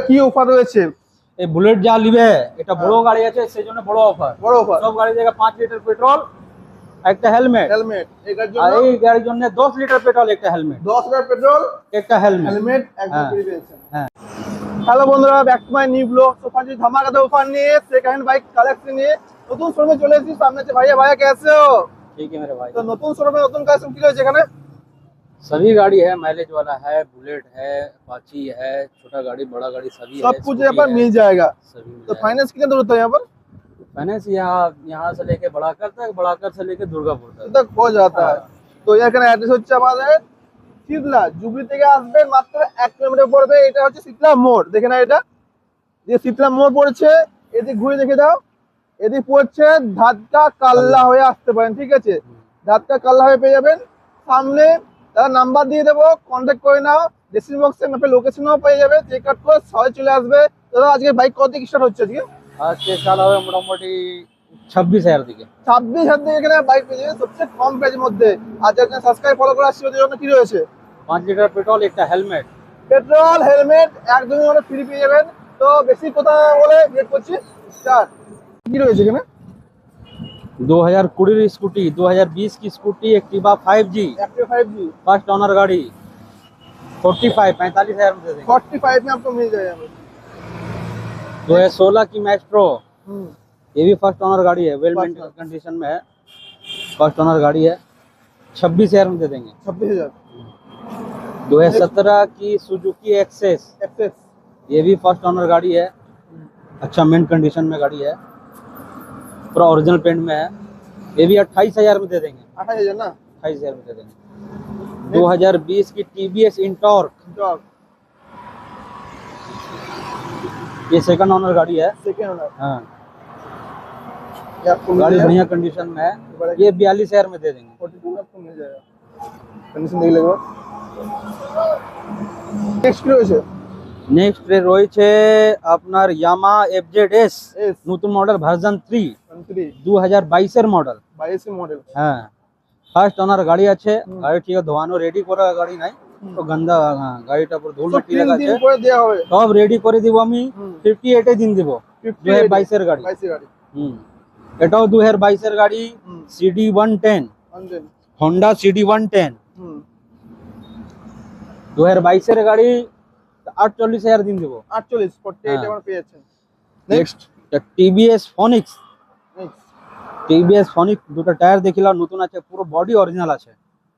কি অফার রয়েছে? এই বুলেট যা নিবে এটা বড় গাড়ি আছে সেজন্য বড় অফার। সব গাড়ি থেকে 5 লিটার পেট্রোল একটা হেলমেট। এটার আর জন্য এই গাড়ির জন্য 10 লিটার পেট্রোল একটা হেলমেট। 10 লিটার পেট্রোল একটা হেলমেট একদম ফ্রি পেয়েছেন। হ্যাঁ। হ্যালো বন্ধুরা, back to my new blog. তো ফাজি ধামাকাদার অফার নিয়ে সেকেন্ড হ্যান্ড বাইক কালেকশন নিয়ে নতুন শোরুমে চলে এসেছি। সামনে আছে ভাইয়া। ভাইয়া कैसे हो? ठीक है मेरे भाई। তো নতুন শোরুমে নতুন কালেকশন কি রয়েছে এখানে? सभी गाड़ी है, माइलेज वाला है, बुलेट है, अपाची है, छोटा गाड़ी बड़ा गाड़ी सभी है। सब कुछ यहाँ पर मिल जाएगा। सभी मिल तो जाएगा। फाइनेंस कितने दूर होता है यहाँ पर? फाइनेंस यहाँ से लेके बड़ाकर तक, बड़ाकर से लेके दुर्गापुर तक तक हो जाता है। তো এখানে অ্যাড্রেস হচ্ছে আমাদের শীতলা। জুবলি থেকে আসবেন মাত্র 1 কিলোমিটার পড়বে। এটা হচ্ছে শীতলা মোড়। দেখে না এটা যে শীতলা মোড় পড়ছে, এদিক ঘুরে দেখে দাও। এদিক পড়ছে ধাতকা কাল্লা হয়ে আসতে পারেন, ঠিক আছে? ধাতকা কাল্লা হয়ে পেয়ে যাবেন। সামনে তারা নাম্বার দিয়ে দেবো, কন্ট্যাক্ট করে নাও। ডেসক্রিপশন বক্সে ম্যাপে লোকেশনও পেয়ে যাবে। চেক আউট করে সবাই চলে আসবে। দাদা আজকে বাইক কত থেকে স্টার্ট হচ্ছে? আজকে আজকে স্টার্ট হবে মোটামুটি 26,000 থেকে। 26,000 থেকে এখানে বাইক পেয়ে যাবে সবচেয়ে কম প্রাইসের মধ্যে। আর যারা সাবস্ক্রাইব ফলো করে আসছে ওদের জন্য কি রয়েছে? 5 লিটার পেট্রোল একটা হেলমেট। পেট্রোল হেলমেট একদমই ওরা ফ্রি পেয়ে যাবেন। তো বেশি কথা বলে রেট করছি স্টার্ট। কি রয়েছে এখানে? 2020 स्कूटी, 2020 की scooty Activa 5G, Activa 5G first owner गाड़ी 45,000 में दे देंगे। 45 में आपको मिल जाएगा। 2016 की मैस्ट्रो, ये भी फर्स्ट ओनर गाड़ी है, वेल मेंटेन कंडीशन में है, फर्स्ट ओनर गाड़ी है, 26,000 में दे देंगे। 26,000। 2017 की सुजुकी एक्सेस, ये भी फर्स्ट ओनर गाड़ी है, अच्छा मेंट कंडीशन में गाड़ी है, पूरा ओरिजिनल पेंट में है, ये भी 28,000 में दे देंगे। 28,000 ना? 28,000 में दे देंगे। 2020 की TVS इंटॉर्क, ये सेकंड ओनर गाड़ी है। Second owner. हाँ, गाड़ी बढ़िया कंडीशन में है, ये 42,000 में दे देंगे। 42 में आपको मिल जाएगा। कंडीशन देख लेगा। नेक्स्ट কি রয়েছে? नेक्स्ट রয়েছে আপনার ইয়ামা FZS নতুন মডেল ভার্সন 3 2022 এর মডেল। 22 এর মডেল। হ্যাঁ, ফার্স্ট ওনার গাড়ি আছে। গাড়ি ঠিক ধোয়ানো রেডি করা গাড়ি নাই তো গন্ধা। হ্যাঁ, গাড়িটা পুরো ধুল মাটি লাগা আছে, করে দেয়া হবে। সব রেডি করে দিব আমি। 58 এ দিন দিব। 2022 এর গাড়ি। 22 এর গাড়ি। এটাও 2022 এর গাড়ি। CD110 হোন্ডা CD110 2022 এর গাড়ি। 48,000 দিন দিব। 48 48 আমার পেয়ে যাচ্ছেন। Next TVS ফনিক্স। TVS ফনিক্স দুটো টায়ার দেখিলাম নতুন আছে, পুরো বডি অরিজিনাল আছে।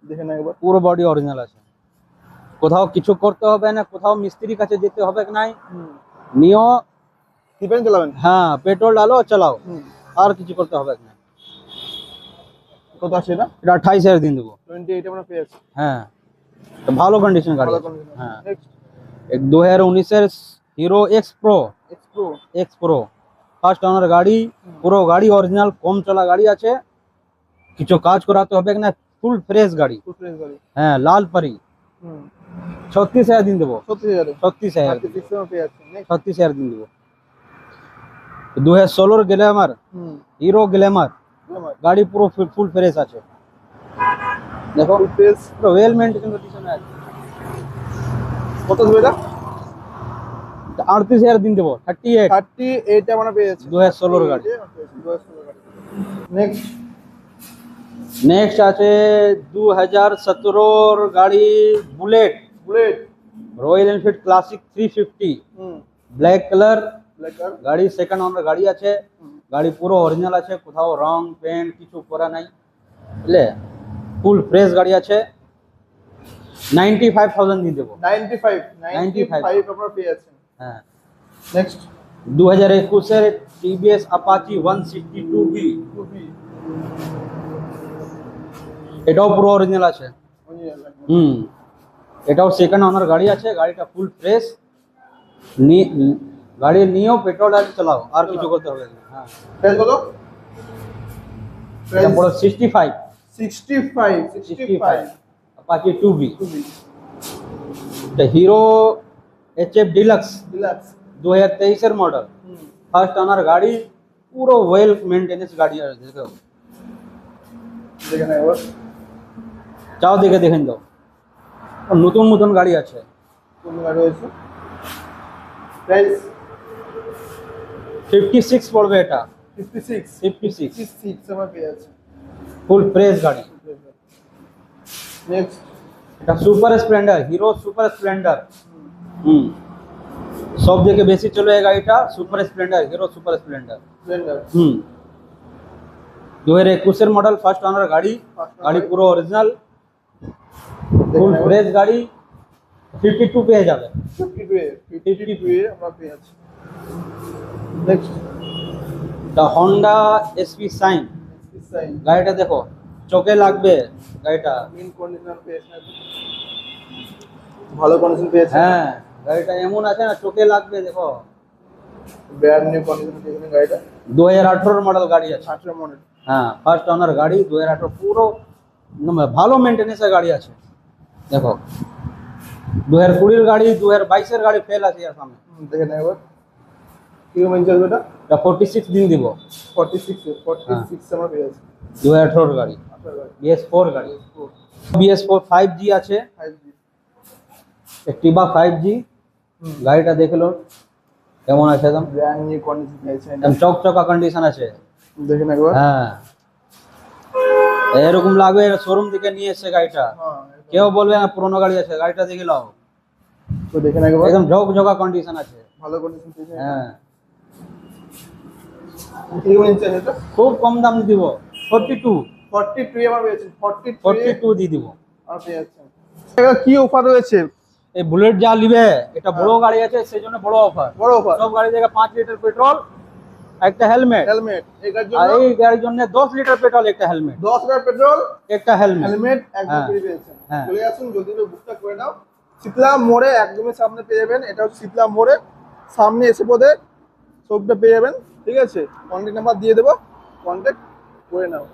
দেখেন একবার, পুরো বডি অরিজিনাল আছে, কোথাও কিছু করতে হবে না, কোথাও মিস্ত্রির কাছে যেতে হবে না। নিও টিপেন চালাবেন। হ্যাঁ, পেট্রোল ডালো চালাও, আর কিছু করতে হবে না। কত আছে এটা? এটা 28,000 দিন দেবো। 28 আমরা পেয়ে যাচ্ছি। হ্যাঁ, তো ভালো কন্ডিশন গাড়ি। হ্যাঁ, নেক্সট এক 2019 এর hero x pro first owner গাড়ি, পুরো গাড়ি অরিজিনাল, কম চলা গাড়ি আছে, কিছু কাজ করাতে হবে না, ফুল ফ্রেশ গাড়ি। হ্যাঁ, লাল পারি। 36,000 দিন দেবো। 36,000 দিন দেবো। 2016 গ্ল্যামার, হিরো গ্ল্যামার গাড়ি পুরো ফুল ফ্রেশ আছে। দেখো পুরো ওয়েল মেইনটেইন কন্ডিশনে আছে। কত দেবে এটা? 38,000 দিন দেবো। 38 আমরা পেয়ে যাচ্ছি। 2016 গাড়ি। নেক্সট আছে 2017 গাড়ি bullet royal Enfield classic 350 black colour গাড়ি, সেকেন্ড ওনার গাড়ি আছে। গাড়ি পুরো অরিজিনাল আছে, কোথাও রং পেন্ট কিছু করা নাই, বুঝলে, ফুল ফ্রেশ গাড়ি আছে। 95,000 দিয়ে দেবো। 95 আপনারা পেয়ে যাচ্ছেন। হ্যাঁ। নেক্সট 2021 এর TVS Apache 162B, এটাও পুরো অরিজিনাল আছে। এটাও সেকেন্ড ওনার গাড়ি আছে, গাড়িটা ফুল ফ্রেশ। গাড়ি নিয়েও পেট্রোল ডাল চালাও, আর কিছু করতে হবে না। হ্যাঁ, প্রাইস কত? এটা পুরো 65 Apache 2B। এটা হিরো HF ডিলাক্স 2023 এর মডেল, ফার্স্ট ওনার গাড়ি, পুরো ওয়েল মেইনটেনেন্স গাড়ি আছে। দেখো, দেখেন একবার, চাও দেখেন দাও, নতুন গাড়ি আছে। কোন গাড়ি হয়েছে? প্রাইস 56 পড়বে এটা 56 56 56 আমার পেয়ে আছে। ফুল ফ্রেশ গাড়ি। নেক্সট এটা super Splendor, hero super Splendor. সব থেকে বেশি চলে এই গাড়িটা super Splendor, hero super Splendor. Splendor 2021 এর মডেল, ফার্স্ট ওনার গাড়ি। গাড়ি পুরো অরিজিনাল, ফুল ফ্রেশ গাড়ি। 52 পেয়ে যাবে। 52 এ আমরা পেয়ে আছি। Next the Honda SP Shine. Shine গাড়িটা দেখো, চোখে লাগবে গাড়িটা। মিন কন্ডিশনার পেয়েছে, ভালো কন্ডিশন পেয়েছে। হ্যাঁ, গাড়িটা এমন আছে না, চোখে লাগবে। দেখো, ব্র্যান্ড নিউ কন্ডিশন পেয়েছে গাড়িটা। 2018 মডেল গাড়ি আছে। 18 মডেল। হ্যাঁ, ফার্স্ট ওনার গাড়ি, 2018, পুরো ভালো মেনটেনেন্সের গাড়ি আছে। দেখো, 2020 এর গাড়ি, 2022 এর গাড়ি ফেল আছে এর সামনে। দেখে নেব এবার কি মেন চলবে এটা। এটা 46 দিন দিব। 46 আমরা পেয়ে আছি। 2018 এর গাড়ি, 18 গাড়ি। BS4 গাড়ি। BS4 5G আছে, 5G Activa 5G। গাড়িটা দেখলো কেমন আছে, একদম ব্র্যান্ড নিউ কন্ডিশন পেয়েছে। একদম চকচকা কন্ডিশন আছে। দেখে নেব একবার। হ্যাঁ, এরকম লাগবে শোরুম থেকে নিয়ে এসে গাড়িটা। হ্যাঁ, কেউ বলবে না পুরোনো গাড়ি আছে, গাড়িটা দেখে নাও, তো দেখে নেব একবার। একদম ঝকঝকা কন্ডিশন আছে। ভালো কন্ডিশন পেয়েছে। হ্যাঁ, কি মেন চলবে এটা। খুব কম দাম দিব, 42 42 আমরা পেয়েছি। 42 দিয়ে দিব। আর পেয়ে আছেন। এটা কি অফার রয়েছে? এই বুলেট যা নিবে, এটা বড় গাড়ি আছে সেই জন্য বড় অফার। বড় অফার। সব গাড়ি থেকে 5 লিটার পেট্রোল, একটা হেলমেট। হেলমেট এটার আর জন্য এই গাড়ির জন্য 10 লিটার পেট্রোল, একটা হেলমেট। 10 লিটার পেট্রোল, একটা হেলমেট। হেলমেট একদম হ্যাঁ। ফ্রি পেয়েছেন। হ্যাঁ। চলে আসুন, জলদি করে বুকটা করে নাও। শীতলা মোড়ে একদমই সামনে পেয়ে যাবেন। এটা হচ্ছে শীতলা মোড়ে সামনে এসে পড়ে সবটা পেয়ে যাবেন। ঠিক আছে, কন্ট্যাক্ট নাম্বার দিয়ে দেবো, কন্ট্যাক্ট করে নাও।